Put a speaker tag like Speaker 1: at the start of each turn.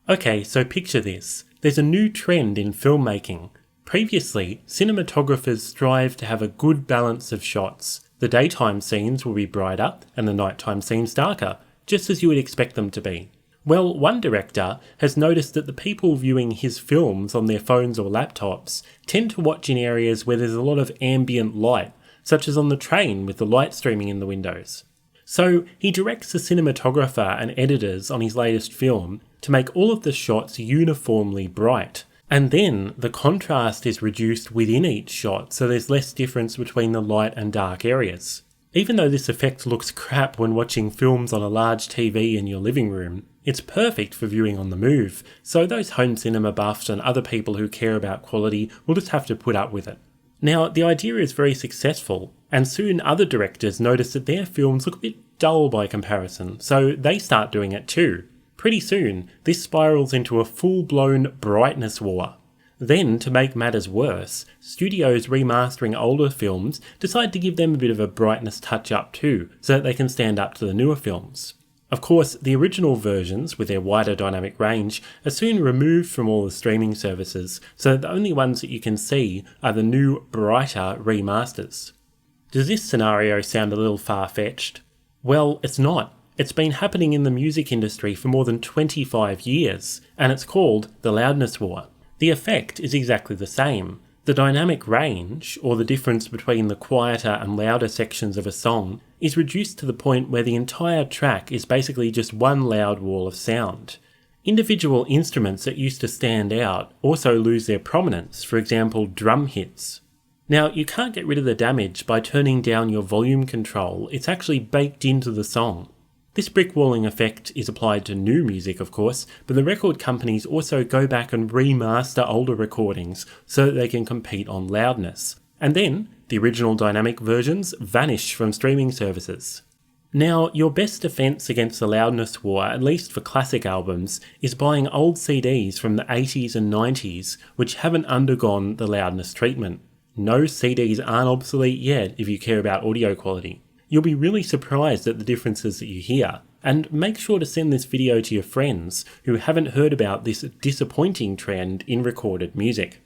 Speaker 1: Okay, so picture this. There's a new trend in filmmaking. Previously, cinematographers strive to have a good balance of shots. The daytime scenes will be brighter and the nighttime scenes darker, just as you would expect them to be. Well, one director has noticed that the people viewing his films on their phones or laptops tend to watch in areas where there's a lot of ambient light, such as on the train with the light streaming in the windows. So he directs the cinematographer and editors on his latest film to make all of the shots uniformly bright. And then the contrast is reduced within each shot, so there's less difference between the light and dark areas. Even though this effect looks crap when watching films on a large TV in your living room, it's perfect for viewing on the move, so those home cinema buffs and other people who care about quality will just have to put up with it. Now, the idea is very successful, and soon other directors notice that their films look a bit dull by comparison, so they start doing it too. Pretty soon, this spirals into a full-blown brightness war. Then, to make matters worse, studios remastering older films decide to give them a bit of a brightness touch-up too, so that they can stand up to the newer films. Of course, the original versions, with their wider dynamic range, are soon removed from all the streaming services, so that the only ones that you can see are the new, brighter remasters. Does this scenario sound a little far-fetched? Well, it's not. It's been happening in the music industry for more than 25 years, and it's called the Loudness War. The effect is exactly the same. The dynamic range, or the difference between the quieter and louder sections of a song, is reduced to the point where the entire track is basically just one loud wall of sound. Individual instruments that used to stand out also lose their prominence, for example drum hits. Now, you can't get rid of the damage by turning down your volume control, it's actually baked into the song. This brickwalling effect is applied to new music, of course, but the record companies also go back and remaster older recordings so that they can compete on loudness. And then, the original dynamic versions vanish from streaming services. Now, your best defense against the loudness war, at least for classic albums, is buying old CDs from the 80s and 90s which haven't undergone the loudness treatment. No, CDs aren't obsolete yet if you care about audio quality. You'll be really surprised at the differences that you hear, and make sure to send this video to your friends who haven't heard about this disappointing trend in recorded music.